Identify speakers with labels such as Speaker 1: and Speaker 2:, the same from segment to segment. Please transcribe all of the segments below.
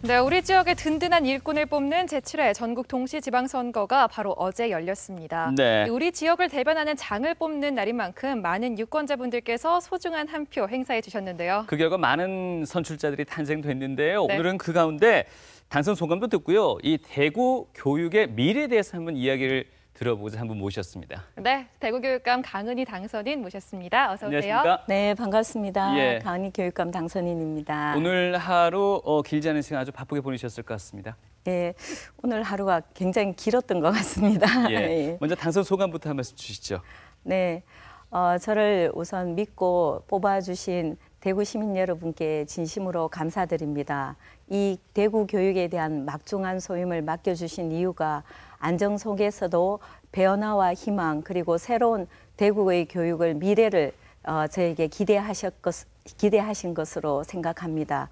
Speaker 1: 네, 우리 지역의 든든한 일꾼을 뽑는 제7회 전국 동시지방선거가 바로 어제 열렸습니다.
Speaker 2: 네.
Speaker 1: 우리 지역을 대변하는 장을 뽑는 날인 만큼 많은 유권자분들께서 소중한 한 표 행사해 주셨는데요.
Speaker 2: 그 결과 많은 선출자들이 탄생됐는데요.
Speaker 1: 네.
Speaker 2: 오늘은 그 가운데 당선 소감도 듣고요. 이 대구 교육의 미래에 대해서 한번 이야기를 들어보고자 한 분 모셨습니다.
Speaker 1: 네, 대구교육감 강은희 당선인 모셨습니다. 어서 오세요.
Speaker 2: 안녕하십니까?
Speaker 3: 네, 반갑습니다.
Speaker 2: 예.
Speaker 3: 강은희 교육감 당선인입니다.
Speaker 2: 오늘 하루 길지 않은 시간 아주 바쁘게 보내셨을 것 같습니다.
Speaker 3: 예, 오늘 하루가 굉장히 길었던 것 같습니다.
Speaker 2: 예.
Speaker 3: 예.
Speaker 2: 먼저 당선 소감부터 한 말씀 주시죠.
Speaker 3: 네, 저를 우선 믿고 뽑아주신 대구 시민 여러분께 진심으로 감사드립니다. 이 대구 교육에 대한 막중한 소임을 맡겨주신 이유가 안정 속에서도 변화와 희망 그리고 새로운 대구의 교육을 미래를 저에게 기대하신 것으로 생각합니다.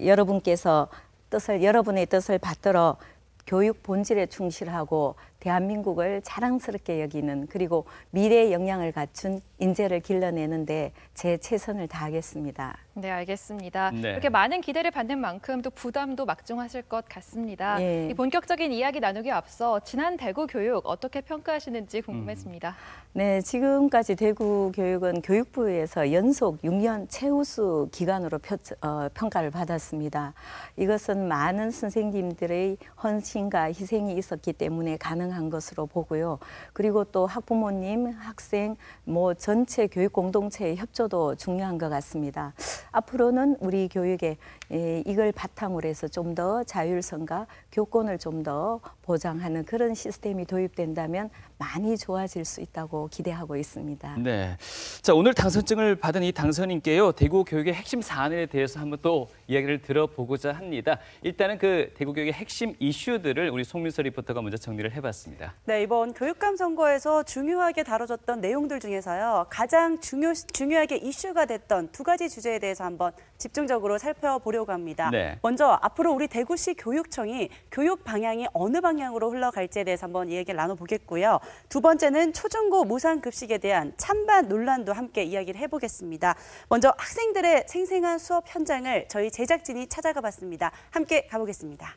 Speaker 3: 여러분의 뜻을 받들어 교육 본질에 충실하고 대한민국을 자랑스럽게 여기는 그리고 미래의 역량을 갖춘 인재를 길러내는데 제 최선을 다하겠습니다.
Speaker 1: 네, 알겠습니다.
Speaker 2: 네.
Speaker 1: 이렇게 많은 기대를 받는 만큼 또 부담도 막중하실 것 같습니다.
Speaker 3: 예.
Speaker 1: 이 본격적인 이야기 나누기 앞서 지난 대구 교육 어떻게 평가하시는지 궁금했습니다.
Speaker 3: 네, 지금까지 대구 교육은 교육부에서 연속 6년 최우수 기관으로 평가를 받았습니다. 이것은 많은 선생님들의 헌신과 희생이 있었기 때문에 가능한 것으로 보고요. 그리고 또 학부모님, 학생, 전체 교육 공동체의 협조도 중요한 것 같습니다. 앞으로는 우리 교육에 이걸 바탕으로 해서 좀 더 자율성과 교권을 좀 더 보장하는 그런 시스템이 도입된다면 많이 좋아질 수 있다고 기대하고 있습니다.
Speaker 2: 네. 자, 오늘 당선증을 받은 이 당선인께요. 대구 교육의 핵심 사안에 대해서 한번 또 이야기를 들어보고자 합니다. 일단은 그 대구 교육의 핵심 이슈들을 우리 송민서 리포터가 먼저 정리를 해봤습니다.
Speaker 4: 네, 이번 교육감 선거에서 중요하게 다뤄졌던 내용들 중에서요. 가장 중요하게 이슈가 됐던 두 가지 주제에 대해서 한번 집중적으로 살펴보려고 합니다.
Speaker 2: 네.
Speaker 4: 먼저 앞으로 우리 대구시 교육청이 교육 방향이 어느 방향으로 흘러갈지에 대해서 한번 이야기를 나눠보겠고요. 두 번째는 초중고 무상급식에 대한 찬반 논란도 함께 이야기를 해보겠습니다. 먼저 학생들의 생생한 수업 현장을 저희 제작진이 찾아가 봤습니다. 함께 가보겠습니다.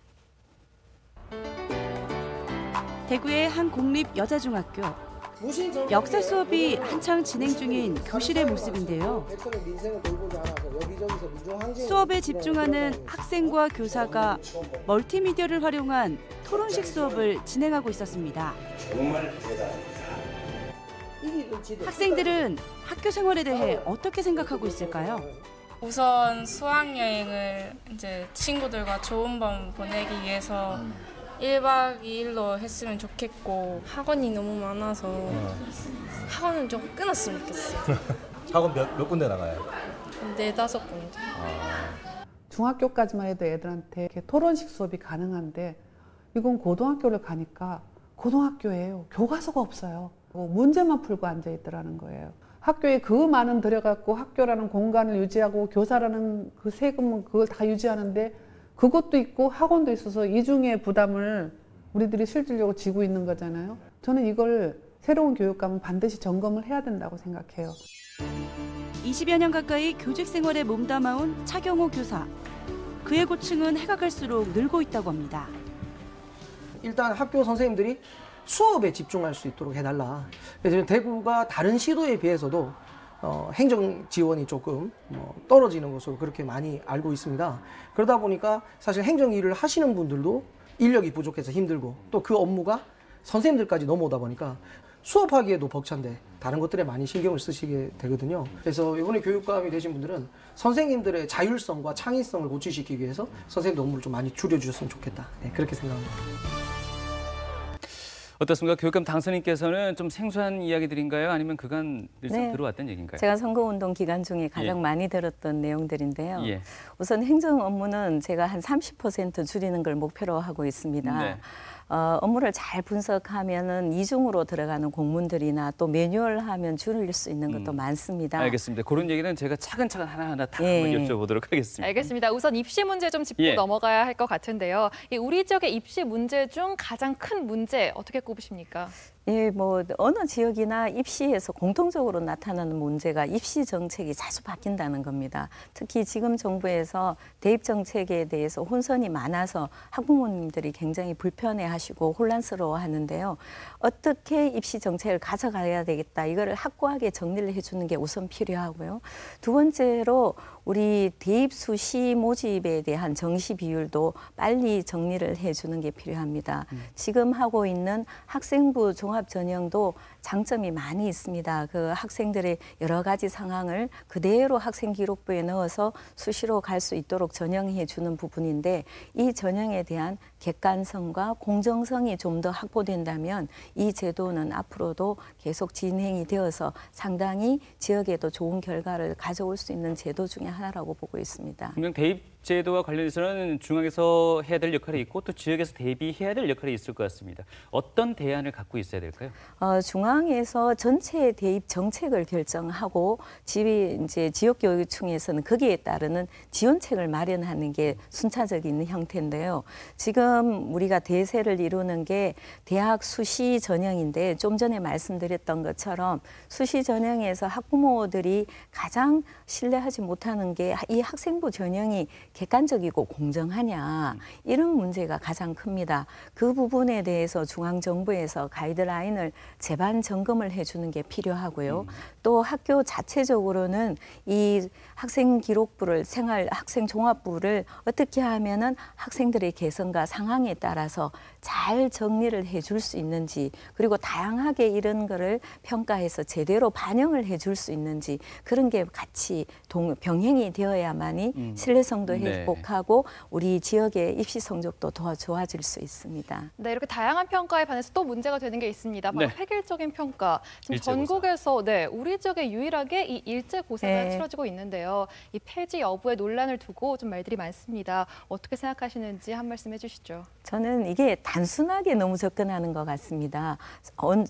Speaker 4: 대구의 한 공립 여자중학교. 역사 수업이 한창 진행 중인 교실의 모습인데요. 수업에 집중하는 학생과 교사가 멀티미디어를 활용한 토론식 수업을 진행하고 있었습니다. 학생들은 학교 생활에 대해 어떻게 생각하고 있을까요?
Speaker 5: 우선 수학여행을 이제 친구들과 좋은 밤 보내기 위해서 1박 2일로 했으면 좋겠고
Speaker 6: 학원이 너무 많아서 학원은 좀 끊었으면 좋겠어요.
Speaker 7: 학원 몇 군데 나가요?
Speaker 6: 4-5 군데.
Speaker 8: 중학교까지만 해도 애들한테 이렇게 토론식 수업이 가능한데 이건 고등학교를 가니까 고등학교예요. 교과서가 없어요. 문제만 풀고 앉아있더라는 거예요. 학교에 그 많은 들여갖고 학교라는 공간을 유지하고 교사라는 그 세금은 그걸 다 유지하는데 그것도 있고 학원도 있어서 이중의 부담을 우리들이 실질적으로 지고 있는 거잖아요. 저는 이걸 새로운 교육감은 반드시 점검을 해야 된다고 생각해요.
Speaker 4: 20여 년 가까이 교직 생활에 몸담아온 차경호 교사. 그의 고충은 해가 갈수록 늘고 있다고 합니다.
Speaker 9: 일단 학교 선생님들이 수업에 집중할 수 있도록 해달라. 그래서 대구가 다른 시도에 비해서도 행정 지원이 조금 떨어지는 것으로 그렇게 많이 알고 있습니다. 그러다 보니까 사실 행정 일을 하시는 분들도 인력이 부족해서 힘들고 또 그 업무가 선생님들까지 넘어오다 보니까 수업하기에도 벅찬데 다른 것들에 많이 신경을 쓰시게 되거든요. 그래서 이번에 교육감이 되신 분들은 선생님들의 자율성과 창의성을 고취시키기 위해서 선생님들 업무를 좀 많이 줄여주셨으면 좋겠다. 네, 그렇게 생각합니다.
Speaker 2: 어떻습니까? 교육감 당선인께서는 좀 생소한 이야기들인가요? 아니면 그간 늘상
Speaker 3: 네.
Speaker 2: 들어왔던 얘기인가요?
Speaker 3: 제가 선거운동 기간 중에 가장
Speaker 2: 예.
Speaker 3: 많이 들었던 내용들인데요.
Speaker 2: 예.
Speaker 3: 우선 행정 업무는 제가 한 30% 줄이는 걸 목표로 하고 있습니다.
Speaker 2: 네.
Speaker 3: 업무를 잘 분석하면은 이중으로 들어가는 공문들이나 또 매뉴얼하면 줄일 수 있는 것도 많습니다.
Speaker 2: 알겠습니다. 그런 얘기는 제가 차근차근 하나하나 다
Speaker 3: 예.
Speaker 2: 한번 여쭤보도록 하겠습니다.
Speaker 1: 알겠습니다. 우선 입시 문제 좀 짚고
Speaker 2: 예.
Speaker 1: 넘어가야 할 것 같은데요. 우리 지역의 입시 문제 중 가장 큰 문제 어떻게 꼽으십니까?
Speaker 3: 예, 뭐 어느 지역이나 입시에서 공통적으로 나타나는 문제가 입시 정책이 자주 바뀐다는 겁니다. 특히 지금 정부에서 대입 정책에 대해서 혼선이 많아서 학부모님들이 굉장히 불편해하시고 혼란스러워하는데요. 어떻게 입시 정책을 가져가야 되겠다. 이거를 확고하게 정리를 해주는 게 우선 필요하고요. 두 번째로 우리 대입 수시 모집에 대한 정시 비율도 빨리 정리를 해주는 게 필요합니다. 지금 하고 있는 학생부 종합 전형도 장점이 많이 있습니다. 그 학생들의 여러 가지 상황을 그대로 학생 기록부에 넣어서 수시로 갈 수 있도록 전형해 주는 부분인데 이 전형에 대한 객관성과 공정성이 좀 더 확보된다면 이 제도는 앞으로도 계속 진행이 되어서 상당히 지역에도 좋은 결과를 가져올 수 있는 제도 중에 하나라고 보고 있습니다.
Speaker 2: 분명 대입 제도와 관련해서는 중앙에서 해야 될 역할이 있고 또 지역에서 대비해야 될 역할이 있을 것 같습니다. 어떤 대안을 갖고 있어야 될까요?
Speaker 3: 중앙에서 전체 대입 정책을 결정하고 이제 지역교육청에서는 거기에 따르는 지원책을 마련하는 게 순차적인 형태인데요. 지금 우리가 대세를 이루는 게 대학 수시 전형인데 좀 전에 말씀드렸던 것처럼 수시 전형에서 학부모들이 가장 신뢰하지 못하는 게 이 학생부 전형이 객관적이고 공정하냐 이런 문제가 가장 큽니다. 그 부분에 대해서 중앙정부에서 가이드라인을 재반 점검을 해주는 게 필요하고요. 또 학교 자체적으로는 이 학생 기록부를 학생 종합부를 어떻게 하면은 학생들의 개성과 상황에 따라서 잘 정리를 해줄 수 있는지 그리고 다양하게 이런 거를 평가해서 제대로 반영을 해줄 수 있는지 그런 게 같이 병행이 되어야만이 신뢰성도 회복하고 우리 지역의 입시 성적도 더 좋아질 수 있습니다.
Speaker 1: 네, 이렇게 다양한 평가에 반해서 또 문제가 되는 게 있습니다. 바로 획일적인 평가. 지금 전국에서 우리 지역에 유일하게 이 일제고사가 치러지고 있는데요. 이 폐지 여부의 논란을 두고 좀 말들이 많습니다. 어떻게 생각하시는지 한 말씀 해주시죠.
Speaker 3: 저는 이게 단순하게 너무 접근하는 것 같습니다.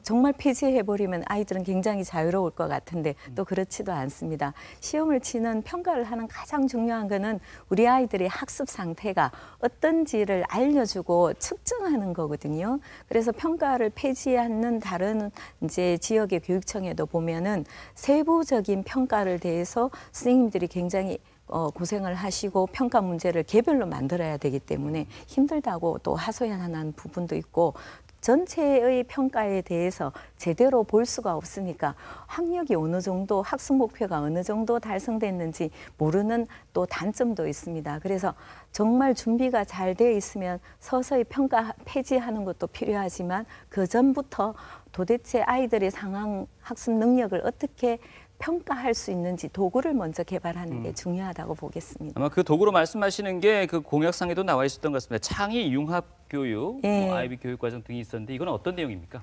Speaker 3: 정말 폐지해버리면 아이들은 굉장히 자유로울 것 같은데 또 그렇지도 않습니다. 시험을 치는 평가를 하는 가장 중요한 거는 우리 아이들의 학습 상태가 어떤지를 알려주고 측정하는 거거든요. 그래서 평가를 폐지하는 다른 이제 지역의 교육청에도 보면은 세부적인 평가를 대해서 선생님들이 굉장히 고생을 하시고 평가 문제를 개별로 만들어야 되기 때문에 힘들다고 또 하소연하는 부분도 있고 전체의 평가에 대해서 제대로 볼 수가 없으니까 학력이 어느 정도, 학습 목표가 어느 정도 달성됐는지 모르는 또 단점도 있습니다. 그래서 정말 준비가 잘 되어 있으면 서서히 평가 폐지하는 것도 필요하지만 그 전부터 도대체 아이들의 상황, 학습 능력을 어떻게 평가할 수 있는지 도구를 먼저 개발하는 게 중요하다고 보겠습니다.
Speaker 2: 아마 그 도구로 말씀하시는 게 그 공약상에도 나와 있었던 것 같습니다. 창의 융합 교육, 아이비 교육 과정 등이 있었는데 이건 어떤 내용입니까?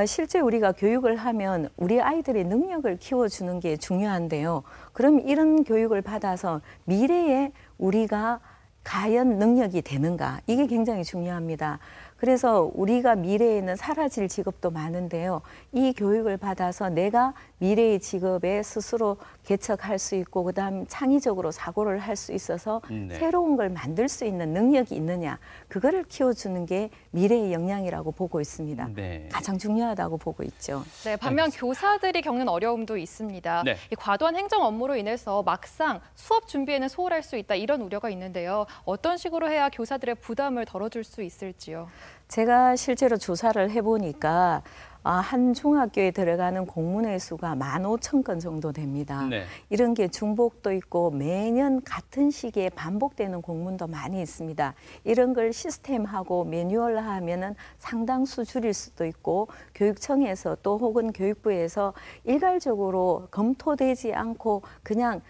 Speaker 3: 실제 우리가 교육을 하면 우리 아이들의 능력을 키워주는 게 중요한데요. 그럼 이런 교육을 받아서 미래에 우리가 과연 능력이 되는가? 이게 굉장히 중요합니다. 그래서 우리가 미래에는 사라질 직업도 많은데요. 이 교육을 받아서 내가 미래의 직업에 스스로 개척할 수 있고 그다음 창의적으로 사고를 할 수 있어서 새로운 걸 만들 수 있는 능력이 있느냐. 그거를 키워주는 게 미래의 역량이라고 보고 있습니다. 가장 중요하다고 보고 있죠.
Speaker 1: 네, 반면 교사들이 겪는 어려움도 있습니다. 이 과도한 행정 업무로 인해서 막상 수업 준비에는 소홀할 수 있다 이런 우려가 있는데요. 어떤 식으로 해야 교사들의 부담을 덜어줄 수 있을지요?
Speaker 3: 제가 실제로 조사를 해보니까 한 중학교에 들어가는 공문의 수가 15,000건 정도 됩니다. 이런 게 중복도 있고 매년 같은 시기에 반복되는 공문도 많이 있습니다. 이런 걸 시스템하고 매뉴얼화하면은 상당수 줄일 수도 있고 교육청에서 또 혹은 교육부에서 일괄적으로 검토되지 않고 그냥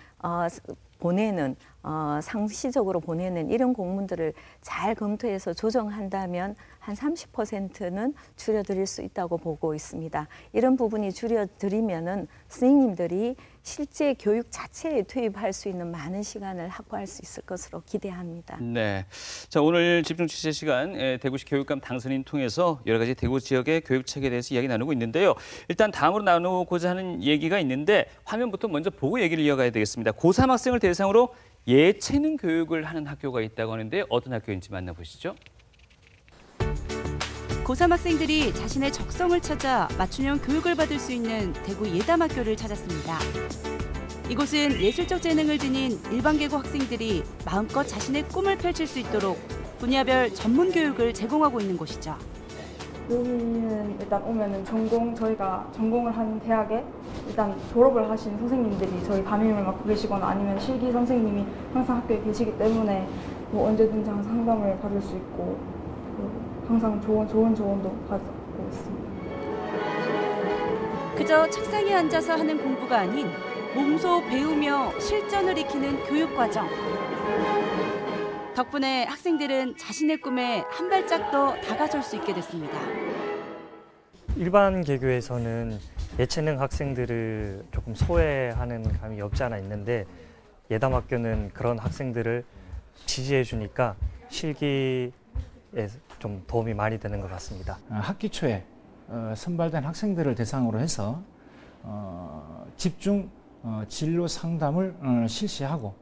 Speaker 3: 보내는 상시적으로 보내는 이런 공문들을 잘 검토해서 조정한다면 한 30%는 줄여드릴 수 있다고 보고 있습니다. 이런 부분이 줄여드리면은 선생님들이 실제 교육 자체에 투입할 수 있는 많은 시간을 확보할 수 있을 것으로 기대합니다.
Speaker 2: 네, 자 오늘 집중 취재 시간 대구시 교육감 당선인 통해서 여러 가지 대구 지역의 교육책에 대해서 이야기 나누고 있는데요. 일단 다음으로 나누고자 하는 얘기가 있는데 화면부터 먼저 보고 얘기를 이어가야 되겠습니다. 고3 학생을 대상으로 예체능 교육을 하는 학교가 있다고 하는데 어떤 학교인지 만나보시죠.
Speaker 4: 고3 학생들이 자신의 적성을 찾아 맞춤형 교육을 받을 수 있는 대구 예담학교를 찾았습니다. 이곳은 예술적 재능을 지닌 일반계고 학생들이 마음껏 자신의 꿈을 펼칠 수 있도록 분야별 전문 교육을 제공하고 있는 곳이죠.
Speaker 10: 여기는 일단 오면은 저희가 전공을 한 대학에 일단 졸업을 하신 선생님들이 저희 담임을 맡고 계시거나 아니면 실기 선생님이 항상 학교에 계시기 때문에 뭐 언제든지 항상 상담을 받을 수 있고 항상 좋은 조언도 받고 있습니다.
Speaker 4: 그저 책상에 앉아서 하는 공부가 아닌 몸소 배우며 실전을 익히는 교육과정. 덕분에 학생들은 자신의 꿈에 한 발짝 더 다가설 수 있게 됐습니다.
Speaker 11: 일반 개교에서는 예체능 학생들을 조금 소외하는 감이 없지 않아 있는데 예담학교는 그런 학생들을 지지해 주니까 실기에 좀 도움이 많이 되는 것 같습니다.
Speaker 12: 학기 초에 선발된 학생들을 대상으로 해서 집중 진로 상담을 실시하고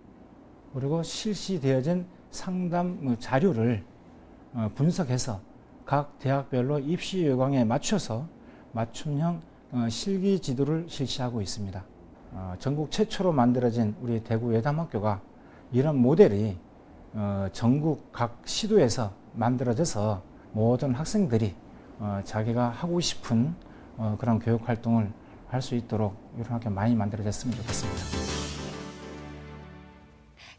Speaker 12: 그리고 실시되어진 상담 자료를 분석해서 각 대학별로 입시 요강에 맞춰서 맞춤형 실기 지도를 실시하고 있습니다. 전국 최초로 만들어진 우리 대구 예담학교가 이런 모델이 전국 각 시도에서 만들어져서 모든 학생들이 자기가 하고 싶은 그런 교육 활동을 할 수 있도록 이런 학교 많이 만들어졌으면 좋겠습니다.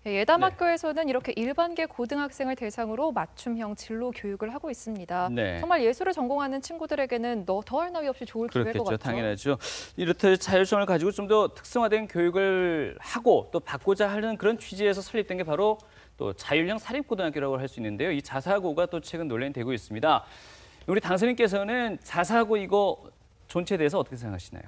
Speaker 1: 예담학교에서는 이렇게 일반계 고등학생을 대상으로 맞춤형 진로 교육을 하고 있습니다.
Speaker 2: 네.
Speaker 1: 정말 예술을 전공하는 친구들에게는 더할 나위 없이 좋을 기회일 것 같죠.
Speaker 2: 당연하죠. 이렇듯 자율성을 가지고 좀 더 특성화된 교육을 하고 또 받고자 하는 그런 취지에서 설립된 게 바로 또 자율형 사립고등학교라고 할 수 있는데요. 이 자사고가 또 최근 논란이 되고 있습니다. 우리 당선인께서는 자사고 이거 존치에 대해서 어떻게 생각하시나요?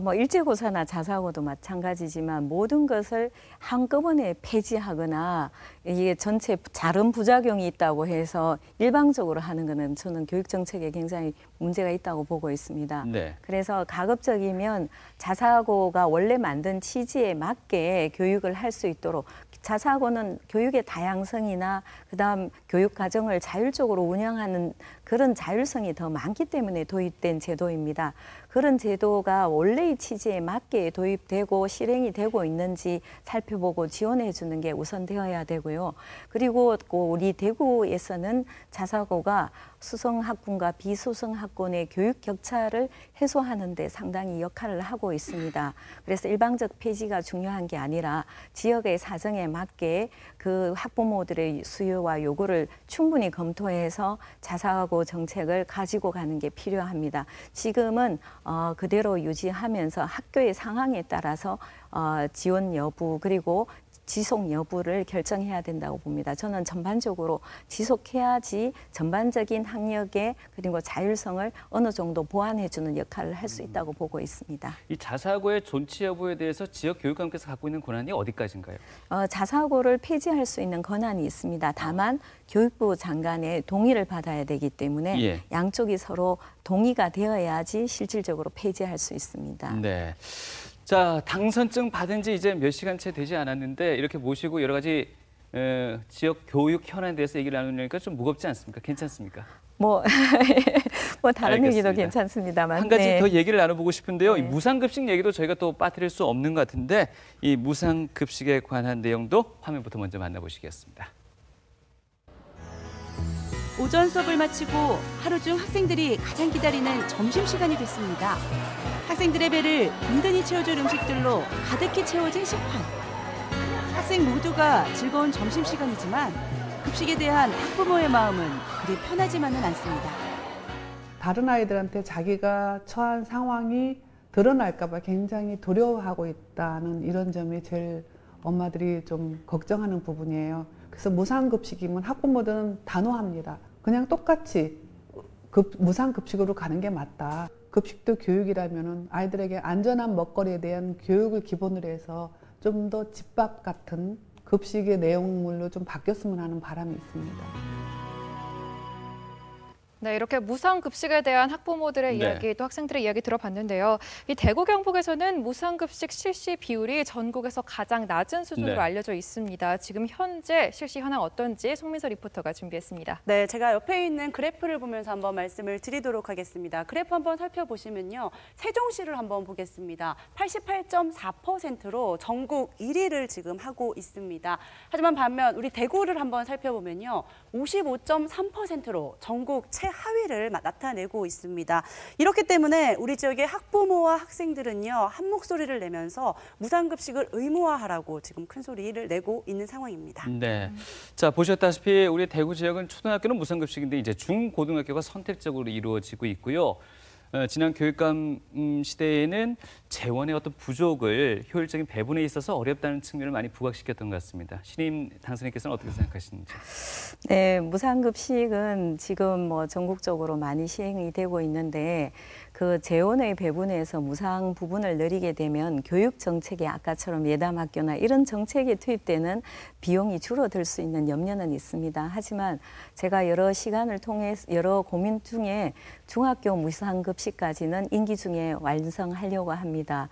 Speaker 3: 뭐 일제고사나 자사고도 마찬가지지만 모든 것을 한꺼번에 폐지하거나 이게 전체 다른 부작용이 있다고 해서 일방적으로 하는 것은 저는 교육 정책에 굉장히 문제가 있다고 보고 있습니다.
Speaker 2: 네.
Speaker 3: 그래서 가급적이면 자사고가 원래 만든 취지에 맞게 교육을 할 수 있도록 자사고는 교육의 다양성이나 그다음 교육 과정을 자율적으로 운영하는 그런 자율성이 더 많기 때문에 도입된 제도입니다. 그런 제도가 원래의 취지에 맞게 도입되고 실행이 되고 있는지 살펴보고 지원해 주는 게 우선되어야 되고요. 그리고 우리 대구에서는 자사고가 수성학군과 비수성학군의 교육 격차를 해소하는 데 상당히 역할을 하고 있습니다. 그래서 일방적 폐지가 중요한 게 아니라 지역의 사정에 맞게 그 학부모들의 수요와 요구를 충분히 검토해서 자사고 정책을 가지고 가는 게 필요합니다. 지금은 그대로 유지하면서 학교의 상황에 따라서 지원 여부 그리고 지속 여부를 결정해야 된다고 봅니다. 저는 전반적으로 지속해야지 전반적인 학력의 그리고 자율성을 어느 정도 보완해주는 역할을 할 수 있다고 보고 있습니다.
Speaker 2: 이 자사고의 존치 여부에 대해서 지역 교육감께서 갖고 있는 권한이 어디까지인가요?
Speaker 3: 자사고를 폐지할 수 있는 권한이 있습니다. 다만 교육부 장관의 동의를 받아야 되기 때문에
Speaker 2: 예.
Speaker 3: 양쪽이 서로 동의가 되어야지 실질적으로 폐지할 수 있습니다.
Speaker 2: 네. 자, 당선증 받은 지 이제 몇 시간 채 되지 않았는데 이렇게 모시고 여러 가지 지역 교육 현안에 대해서 얘기를 나누니까 좀 무겁지 않습니까? 괜찮습니까?
Speaker 3: 뭐 다른
Speaker 2: 알겠습니다.
Speaker 3: 얘기도 괜찮습니다만.
Speaker 2: 한 가지
Speaker 3: 네.
Speaker 2: 더 얘기를 나눠보고 싶은데요.
Speaker 3: 네.
Speaker 2: 이 무상급식 얘기도 저희가 또 빠뜨릴 수 없는 것 같은데 이 무상급식에 관한 내용도 화면부터 먼저 만나보시겠습니다.
Speaker 4: 오전 수업을 마치고 하루 중 학생들이 가장 기다리는 점심시간이 됐습니다. 학생들의 배를 든든히 채워줄 음식들로 가득히 채워진 식판. 학생 모두가 즐거운 점심시간이지만 급식에 대한 학부모의 마음은 그리 편하지만은 않습니다.
Speaker 8: 다른 아이들한테 자기가 처한 상황이 드러날까 봐 굉장히 두려워하고 있다는 이런 점이 제일 엄마들이 좀 걱정하는 부분이에요. 그래서 무상급식이면 학부모들은 단호합니다. 그냥 똑같이 무상급식으로 가는 게 맞다. 급식도 교육이라면은 아이들에게 안전한 먹거리에 대한 교육을 기본으로 해서 좀 더 집밥 같은 급식의 내용물로 좀 바뀌었으면 하는 바람이 있습니다.
Speaker 1: 네, 이렇게 무상급식에 대한 학부모들의 이야기, 또 학생들의 이야기 들어봤는데요. 이 대구 경북에서는 무상급식 실시 비율이 전국에서 가장 낮은 수준으로 알려져 있습니다. 지금 현재 실시 현황 어떤지 송민서 리포터가 준비했습니다.
Speaker 4: 네, 제가 옆에 있는 그래프를 보면서 한번 말씀을 드리도록 하겠습니다. 그래프 한번 살펴보시면요. 세종시를 한번 보겠습니다. 88.4%로 전국 1위를 지금 하고 있습니다. 하지만 반면 우리 대구를 한번 살펴보면요. 55.3%로 전국 최하위를 나타내고 있습니다. 이렇기 때문에 우리 지역의 학부모와 학생들은요. 한 목소리를 내면서 무상급식을 의무화하라고 지금 큰 소리를 내고 있는 상황입니다.
Speaker 2: 네, 자 보셨다시피 우리 대구 지역은 초등학교는 무상급식인데 이제 중고등학교가 선택적으로 이루어지고 있고요. 지난 교육감 시대에는 재원의 어떤 부족을 효율적인 배분에 있어서 어렵다는 측면을 많이 부각시켰던 것 같습니다. 신임 당선인께서는 어떻게 생각하시는지?
Speaker 3: 네, 무상급식은 지금 뭐 전국적으로 많이 시행이 되고 있는데 그 재원의 배분에서 무상 부분을 늘리게 되면 교육 정책에 아까처럼 예담학교나 이런 정책이 투입되는 비용이 줄어들 수 있는 염려는 있습니다. 하지만 제가 여러 시간을 통해 여러 고민 중에 중학교 무상급식까지는 임기 중에 완성하려고 합니다.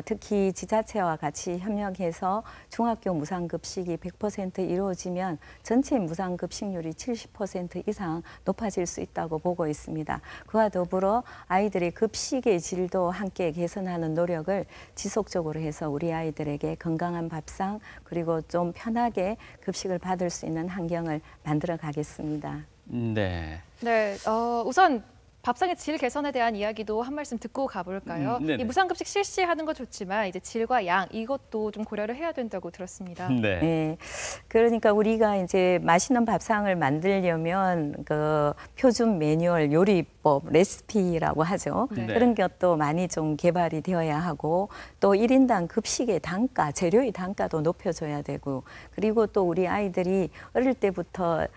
Speaker 3: 특히 지자체와 같이 협력해서 중학교 무상급식이 100% 이루어지면 전체 무상급식률이 70% 이상 높아질 수 있다고 보고 있습니다. 그와 더불어 아이들의 급식의 질도 함께 개선하는 노력을 지속적으로 해서 우리 아이들에게 건강한 밥상 그리고 좀 편하게 급식을 받을 수 있는 환경을 만들어 가겠습니다.
Speaker 2: 네.
Speaker 1: 네, 우선 밥상의 질 개선에 대한 이야기도 한 말씀 듣고 가볼까요? 이 무상급식 실시하는 거 좋지만 이제 질과 양 이것도 좀 고려를 해야 된다고 들었습니다.
Speaker 2: 네.
Speaker 3: 네. 그러니까 우리가 이제 맛있는 밥상을 만들려면 그 표준 매뉴얼 요리법 레시피라고 하죠.
Speaker 1: 네.
Speaker 3: 그런 것도 많이 좀 개발이 되어야 하고 또 1인당 급식의 단가, 재료의 단가도 높여줘야 되고 그리고 또 우리 아이들이 어릴 때부터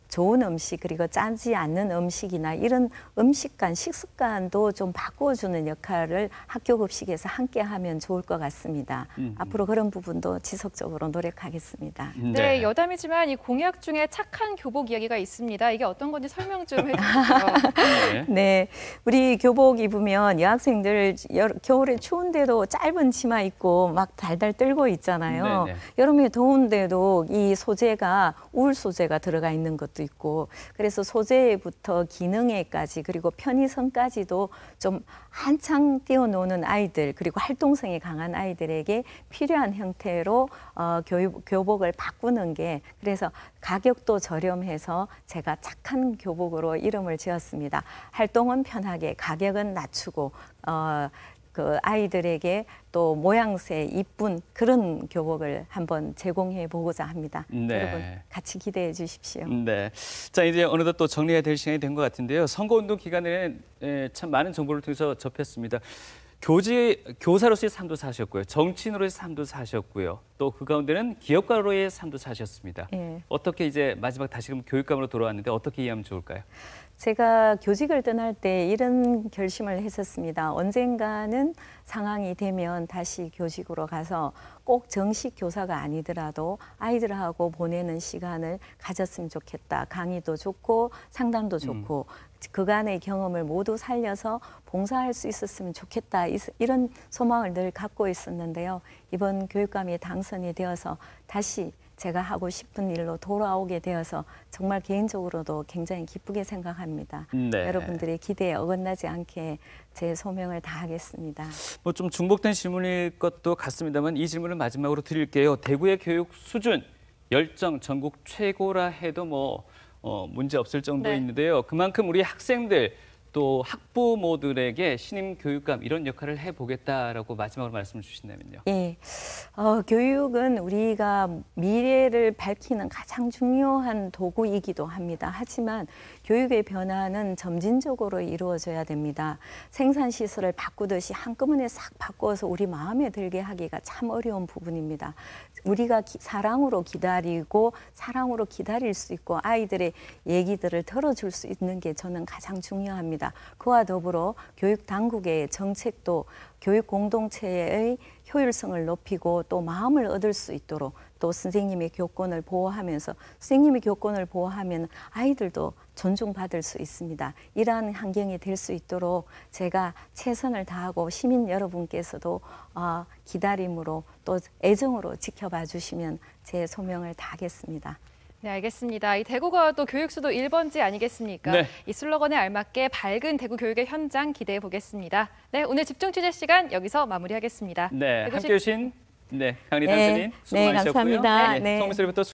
Speaker 3: 좋은 음식 그리고 짜지 않는 음식이나 이런 음식관, 식습관도 좀 바꿔주는 역할을 학교 급식에서 함께 하면 좋을 것 같습니다. 앞으로 그런 부분도 지속적으로 노력하겠습니다.
Speaker 1: 네, 여담이지만 이 공약 중에 착한 교복 이야기가 있습니다. 이게 어떤 건지 설명 좀 해주세요.
Speaker 3: 네, 우리 교복 입으면 여학생들 겨울에 추운데도 짧은 치마 입고 막 달달 떨고 있잖아요. 여름에 더운데도 이 소재가 울 소재가 들어가 있는 것도 있고 그래서 소재부터 기능에까지 그리고 편의성까지도 좀 한창 뛰어노는 아이들 그리고 활동성이 강한 아이들에게 필요한 형태로 교복을 바꾸는 게 그래서 가격도 저렴해서 제가 착한 교복으로 이름을 지었습니다. 활동은 편하게 가격은 낮추고 그 아이들에게 또 모양새 이쁜 그런 교복을 한번 제공해 보고자 합니다.
Speaker 2: 네.
Speaker 3: 여러분 같이 기대해 주십시오.
Speaker 2: 네. 자, 이제 어느덧 또 정리해야 될 시간이 된 것 같은데요. 선거운동 기간에 참 많은 정보를 통해서 접했습니다. 교사로서의 삶도 사셨고요. 정치인으로의 삶도 사셨고요. 또 그 가운데는 기업가로의 삶도 사셨습니다. 어떻게 이제 마지막 다시금 교육감으로 돌아왔는데 어떻게 이해하면 좋을까요?
Speaker 3: 제가 교직을 떠날 때 이런 결심을 했었습니다. 언젠가는 상황이 되면 다시 교직으로 가서 꼭 정식 교사가 아니더라도 아이들하고 보내는 시간을 가졌으면 좋겠다. 강의도 좋고 상담도 좋고 그간의 경험을 모두 살려서 봉사할 수 있었으면 좋겠다. 이런 소망을 늘 갖고 있었는데요. 이번 교육감이 당선이 되어서 다시 제가 하고 싶은 일로 돌아오게 되어서 정말 개인적으로도 굉장히 기쁘게 생각합니다.
Speaker 2: 네.
Speaker 3: 여러분들의 기대에 어긋나지 않게 제 소명을 다하겠습니다.
Speaker 2: 뭐 좀 중복된 질문일 것도 같습니다만 이 질문을 마지막으로 드릴게요. 대구의 교육 수준, 열정 전국 최고라 해도 뭐 문제 없을 정도인데요. 그만큼 우리 학생들 또 학부모들에게 신임 교육감 이런 역할을 해보겠다라고 마지막으로 말씀을 주신다면요.
Speaker 3: 예, 교육은 우리가 미래를 밝히는 가장 중요한 도구이기도 합니다. 하지만 교육의 변화는 점진적으로 이루어져야 됩니다. 생산시설을 바꾸듯이 한꺼번에 싹 바꿔서 우리 마음에 들게 하기가 참 어려운 부분입니다. 우리가 사랑으로 기다리고 사랑으로 기다릴 수 있고 아이들의 얘기들을 들어줄 수 있는 게 저는 가장 중요합니다. 있습니다. 그와 더불어 교육 당국의 정책도 교육 공동체의 효율성을 높이고 또 마음을 얻을 수 있도록 또 선생님의 교권을 보호하면서 선생님의 교권을 보호하면 아이들도 존중받을 수 있습니다. 이러한 환경이 될 수 있도록 제가 최선을 다하고 시민 여러분께서도 기다림으로 또 애정으로 지켜봐 주시면 제 소명을 다하겠습니다.
Speaker 1: 네, 알겠습니다. 이 대구가 또 교육수도 1번지 아니겠습니까?
Speaker 2: 네.
Speaker 1: 이 슬로건에 알맞게 밝은 대구 교육의 현장 기대해 보겠습니다. 네, 오늘 집중 취재 시간 여기서 마무리하겠습니다.
Speaker 2: 네,
Speaker 1: 대구시...
Speaker 2: 함께 오신 강은희 당선인 수고 많으셨고요.
Speaker 3: 감사합니다.
Speaker 2: 송민서리부터